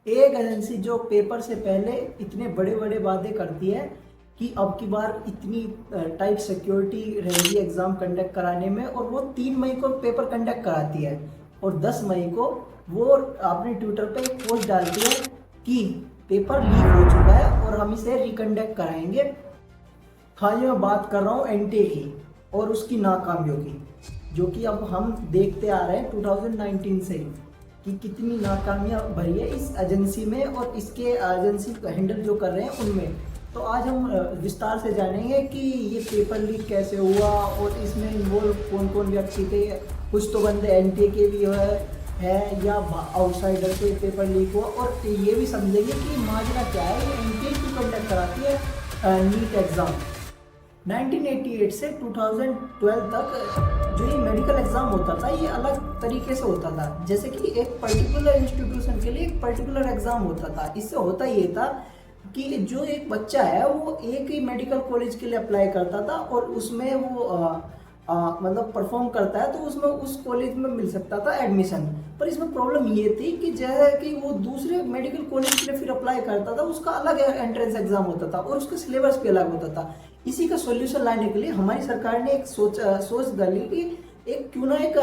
एक एजेंसी जो पेपर से पहले इतने बड़े बड़े वादे करती है कि अब की बार इतनी टाइट सिक्योरिटी रहेगी एग्ज़ाम कंडक्ट कराने में, और वो 3 मई को पेपर कंडक्ट कराती है और 10 मई को वो अपने ट्विटर पे एक पोस्ट डालती है कि पेपर लीक हो चुका है और हम इसे रिकंडक्ट कराएंगे। हाँ, ये मैं बात कर रहा हूँ एनटीए की और उसकी नाकामियों की, जो कि अब हम देखते आ रहे हैं 2019 से ही कि कितनी नाकामियां भरी है इस एजेंसी में और इसके एजेंसी हैंडल जो कर रहे हैं उनमें। तो आज हम विस्तार से जानेंगे कि ये पेपर लीक कैसे हुआ और इसमें इन्वॉल्व कौन कौन व्यक्ति थे। कुछ तो बंदे एनटीए के भी है या आउटसाइडर के पेपर लीक हुआ, और ये भी समझेंगे कि माजरा क्या है, एनटीए क्यों कंडक्ट कराती है नीट एग्ज़ाम। 1988 से 2012 तक जो ये मेडिकल एग्ज़ाम होता था ये अलग तरीके से होता था। जैसे कि एक पर्टिकुलर इंस्टीट्यूशन के लिए एक पर्टिकुलर एग्ज़ाम होता था। इससे होता ये था कि जो एक बच्चा है वो एक ही मेडिकल कॉलेज के लिए अप्लाई करता था और उसमें वो मतलब परफॉर्म करता है तो उसमें उस कॉलेज में मिल सकता था एडमिशन। पर इसमें प्रॉब्लम ये थी कि जैसे कि वो दूसरे मेडिकल कॉलेज के लिए फिर अप्लाई करता था, उसका अलग एंट्रेंस एग्जाम होता था और उसका सिलेबस भी अलग होता था। इसी का सॉल्यूशन लाने के लिए हमारी सरकार ने एक सोच डाली कि एक क्यों ना एक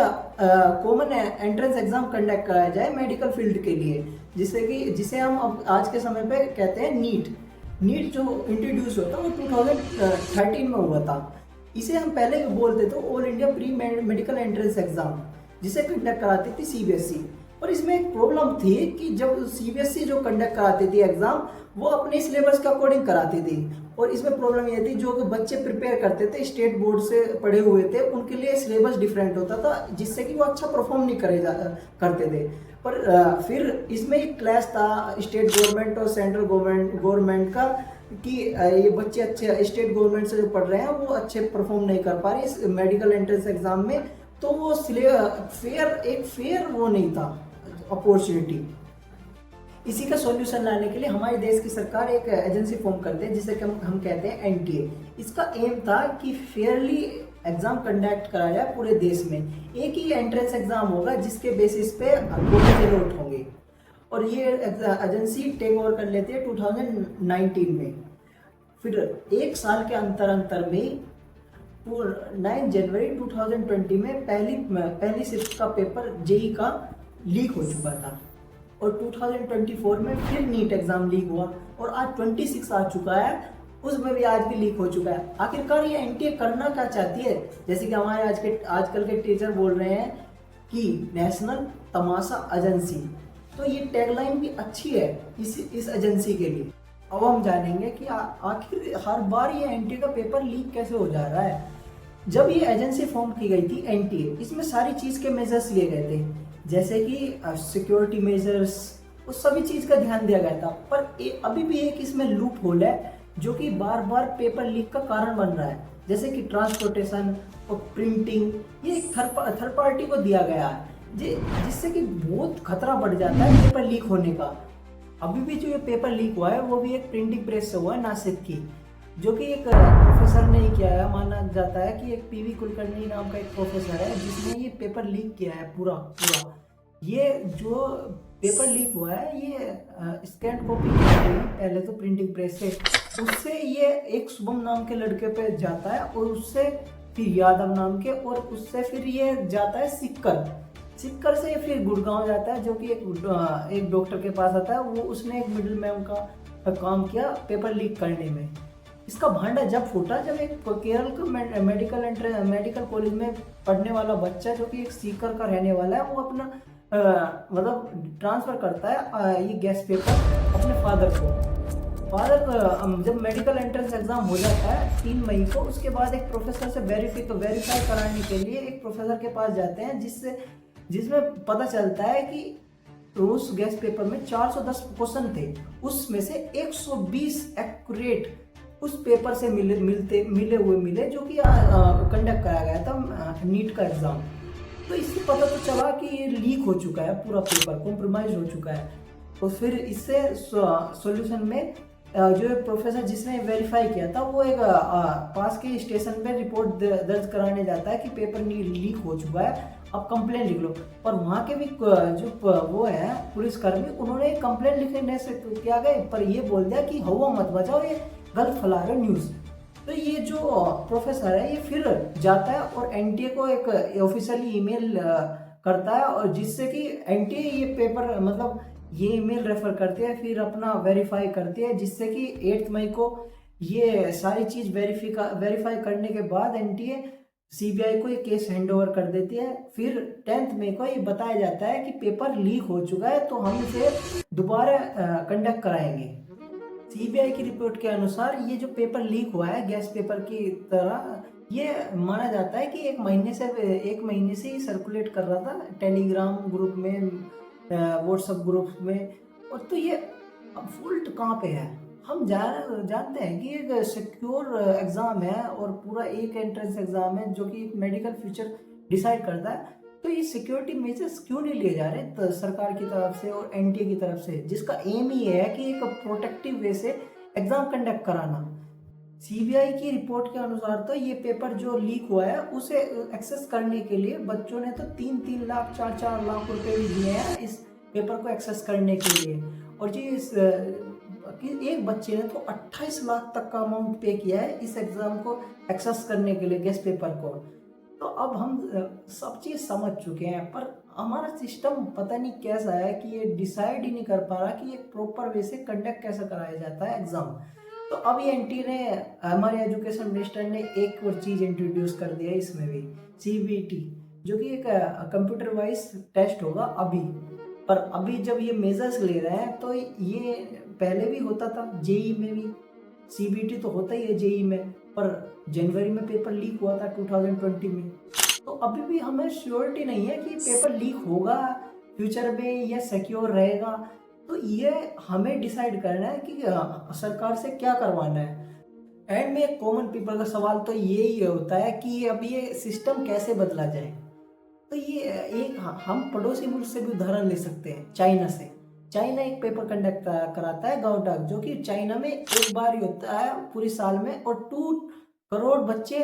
कॉमन एंट्रेंस एग्जाम कंडक्ट कराया जाए मेडिकल फील्ड के लिए, जिसे हम अब आज के समय पे कहते हैं नीट। नीट जो इंट्रोड्यूस होता वो 2013 में हुआ था। इसे हम पहले बोलते थे all India pre medical entrance exam, जिसे कंडक्ट कराती थी सीबीएसई। और इसमें एक प्रॉब्लम थी कि जब सीबीएसई जो कंडक्ट कराती थी एग्जाम, वो अपने सिलेबस के अकॉर्डिंग कराती थी। और इसमें प्रॉब्लम ये थी जो बच्चे प्रिपेयर करते थे स्टेट बोर्ड से पढ़े हुए थे, उनके लिए सिलेबस डिफरेंट होता था, जिससे कि वो अच्छा परफॉर्म नहीं करते थे। पर फिर इसमें एक क्लैश था स्टेट गवर्नमेंट और सेंट्रल गवर्नमेंट का कि ये बच्चे अच्छे स्टेट गवर्नमेंट से जो पढ़ रहे हैं वो अच्छे परफॉर्म नहीं कर पा रहे इस मेडिकल एंट्रेंस एग्जाम में। तो वो फेयर वो नहीं था अपॉर्चुनिटी। इसी का सॉल्यूशन लाने के लिए हमारे देश की सरकार एक एजेंसी फॉर्म करते हैं जिसे हम कहते हैं एनटीए। इसका एम था कि फेयरली एग्जाम कंडक्ट कराया जाए पूरे देश में। एक ही एंट्रेंस एग्जाम होगा जिसके बेसिस पे कॉलेज अलॉट होंगे। और ये एजेंसी टेक ओवर कर लेती है 2019 में। फिर एक साल के अंतर में 9 जनवरी 2020 में पहली शिफ्ट का पेपर जेई का लीक हो चुका था और 2024 में फिर नीट एग्जाम लीक हुआ और आज 26 आ चुका है, उसमें भी आज भी लीक हो चुका है। आखिरकार ये एनटीए करना क्या चाहती है? जैसे कि हमारे आजकल के टीचर बोल रहे हैं कि नेशनल तमाशा एजेंसी, तो ये टैगलाइन भी अच्छी है इस एजेंसी के लिए। अब हम जानेंगे कि आखिर हर बार ये एनटीए का पेपर लीक कैसे हो जा रहा है। जब ये एजेंसी फॉर्म की गई थी एनटीए, इसमें सारी चीज के मेजर्स लिए गए थे, जैसे कि सिक्योरिटी मेजर्स, उस सभी चीज का ध्यान दिया गया था। पर अभी भी एक इसमें लूप होल है जो कि बार बार पेपर लीक का कारण बन रहा है, जैसे कि ट्रांसपोर्टेशन और प्रिंटिंग, ये एक थर्ड पार्टी को दिया गया है जिससे कि बहुत खतरा बढ़ जाता है पेपर लीक होने का। अभी भी जो ये पेपर लीक हुआ है वो भी एक प्रिंटिंग प्रेस से हुआ है नासिक की, जो कि एक प्रोफेसर ने ही किया है। माना जाता है कि एक पीवी कुलकर्णी नाम का एक प्रोफेसर है जिसने ये पेपर लीक किया है पूरा पूरा। ये जो पेपर लीक हुआ है ये स्कैन कॉपी पहले तो प्रिंटिंग प्रेस से, उससे ये एक शुभम नाम के लड़के पे जाता है और उससे फिर यादव नाम के, और उससे फिर ये जाता है सिक्कर से फिर गुड़गांव जाता है, जो कि एक डॉक्टर के पास आता है। वो उसने एक मिडिल मैन का काम किया पेपर लीक करने में। इसका भांडा जब फूटा जब एक केरल का मेडिकल कॉलेज में पढ़ने वाला बच्चा, जो कि एक सीकर का रहने वाला है, वो अपना मतलब ट्रांसफर करता है ये गैस पेपर अपने फादर जब मेडिकल एंट्रेंस एग्जाम हो जाता है 3 मई को, उसके बाद एक प्रोफेसर से वेरीफाई कराने के लिए एक प्रोफेसर के पास जाते हैं, जिसमें पता चलता है कि उस गैस पेपर में 410 क्वेश्चन थे, उसमें से 120 एक्यूरेट उस पेपर से मिले जो कि कंडक्ट कराया गया था नीट का एग्जाम। तो इससे पता तो चला कि ये लीक हो चुका है, पूरा पेपर कॉम्प्रोमाइज हो चुका है। तो फिर इससे सॉल्यूशन में जो प्रोफेसर जिसने वेरीफाई किया था वो एक पास के स्टेशन पे रिपोर्ट दर्ज कराने जाता है कि पेपर लीक हो चुका है अब कंप्लेन लिख लो। और वहाँ के भी जो वो है पुलिसकर्मी, उन्होंने एक कंप्लेन लिखने से क्या गए, पर ये बोल दिया कि हवा मत बचाओ, ये गलत फैला रहे न्यूज़। तो ये जो प्रोफेसर है ये फिर जाता है और एनटीए को एक ऑफिशियली ईमेल करता है, और जिससे कि एनटीए ये पेपर मतलब ये ईमेल रेफर करती है, फिर अपना वेरीफाई करती है, जिससे कि 8 मई को ये सारी चीज़ वेरीफाई करने के बाद एनटीए सीबीआई को ये केस हैंड ओवर कर देती है। फिर 10 मई को ये बताया जाता है कि पेपर लीक हो चुका है, तो हम इसे दोबारा कंडक्ट कराएंगे। सीबीआई की रिपोर्ट के अनुसार ये जो पेपर लीक हुआ है गैस पेपर की तरह, ये माना जाता है कि एक महीने से ही सर्कुलेट कर रहा था टेलीग्राम ग्रुप में, व्हाट्सएप ग्रुप में। और तो ये अब फॉल्ट कहाँ पे है? हम जानते हैं कि एक सिक्योर एग्जाम है और पूरा एक एंट्रेंस एग्जाम है जो कि मेडिकल फ्यूचर डिसाइड करता है, तो ये सिक्योरिटी मेजर्स क्यों नहीं लिए जा रहे तो सरकार की तरफ से और एनटीए की तरफ से, जिसका एम ही है कि एक प्रोटेक्टिव वे से एग्जाम कंडक्ट कराना। सीबीआई की रिपोर्ट के अनुसार तो ये पेपर जो लीक हुआ है उसे एक्सेस करने के लिए बच्चों ने तो 3-3 लाख 4-4 लाख रुपए भी दिए हैं इस पेपर को एक्सेस करने के लिए। और जी एक बच्चे ने तो 28 लाख तक का अमाउंट पे किया है इस एग्जाम को एक्सेस करने के लिए, गेस्ट पेपर को। तो अब हम सब चीज़ समझ चुके हैं, पर हमारा सिस्टम पता नहीं कैसा है कि ये डिसाइड ही नहीं कर पा रहा कि एक प्रॉपर वे से कंडक्ट कैसे कराया जाता है एग्जाम। तो अब ये एनटी ने, हमारे एजुकेशन मिनिस्टर ने एक और चीज़ इंट्रोड्यूस कर दिया है इसमें भी, सीबीटी, जो कि एक कंप्यूटर वाइज टेस्ट होगा अभी। पर अभी जब ये मेजर्स ले रहे हैं तो ये पहले भी होता था, जेई में भी सीबीटी तो होता ही है जेई में, पर जनवरी में पेपर लीक हुआ था 2020 में। तो अभी भी हमें श्योरिटी नहीं है कि पेपर लीक होगा फ्यूचर में या सिक्योर रहेगा। तो ये हमें डिसाइड करना है कि सरकार से क्या करवाना है। एंड में एक कॉमन पीपल का सवाल तो यही होता है कि अब ये सिस्टम कैसे बदला जाए। तो ये एक हम पड़ोसी मुल्क से भी उदाहरण ले सकते हैं, चाइना से। चाइना एक पेपर कंडक्ट कराता है गाउटाक, जो कि चाइना में एक बार ही होता है पूरी साल में, और 2 करोड़ बच्चे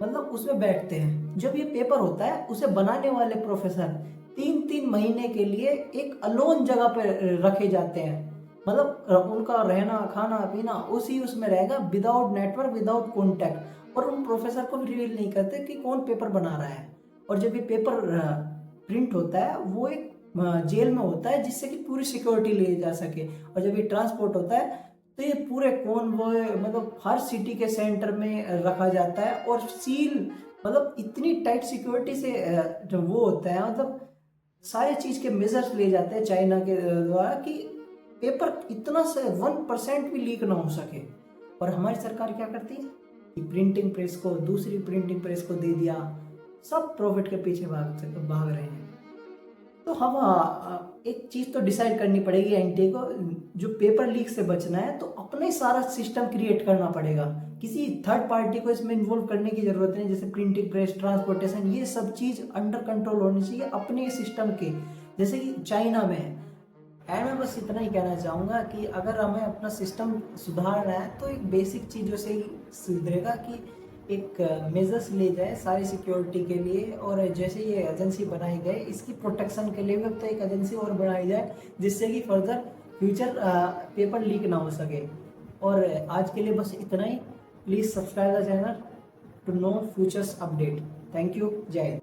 मतलब उसमें बैठते हैं। जब ये पेपर होता है उसे बनाने वाले प्रोफेसर 3-3 महीने के लिए एक अलोन जगह पर रखे जाते हैं, मतलब उनका रहना खाना पीना उसी उसमें रहेगा, विदाउट नेटवर्क विदाउट कॉन्टैक्ट, और उन प्रोफेसर को भी रिवील नहीं करते कि कौन पेपर बना रहा है। और जब ये पेपर प्रिंट होता है वो एक जेल में होता है, जिससे कि पूरी सिक्योरिटी ली जा सके। और जब ये ट्रांसपोर्ट होता है तो ये पूरे कॉन्वॉय मतलब हर सिटी के सेंटर में रखा जाता है, और सील मतलब इतनी टाइट सिक्योरिटी से जो वो होता है, मतलब सारे चीज़ के मेजर्स लिए जाते हैं चाइना के द्वारा कि पेपर इतना से 1% भी लीक ना हो सके। और हमारी सरकार क्या करती है कि प्रिंटिंग प्रेस को दूसरी प्रिंटिंग प्रेस को दे दिया, सब प्रॉफिट के पीछे भाग रहे हैं। तो हम एक चीज़ तो डिसाइड करनी पड़ेगी एनटीए को, जो पेपर लीक से बचना है तो अपने सारा सिस्टम क्रिएट करना पड़ेगा, किसी थर्ड पार्टी को इसमें इन्वॉल्व करने की जरूरत नहीं। जैसे प्रिंटिंग प्रेस, ट्रांसपोर्टेशन, ये सब चीज़ अंडर कंट्रोल होनी चाहिए अपने सिस्टम के, जैसे कि चाइना में है। एंड मैं बस इतना ही कहना चाहूँगा कि अगर हमें अपना सिस्टम सुधारना है तो एक बेसिक चीज़ों से ही सुधरेगा कि एक मेजर्स ले जाए सारी सिक्योरिटी के लिए। और जैसे ये एजेंसी बनाई गई इसकी प्रोटेक्शन के लिए भी अब तो एक एजेंसी और बनाई जाए, जिससे कि फर्दर फ्यूचर पेपर लीक ना हो सके। और आज के लिए बस इतना ही। Please subscribe the channel to know futures update. Thank you. Jai Hind.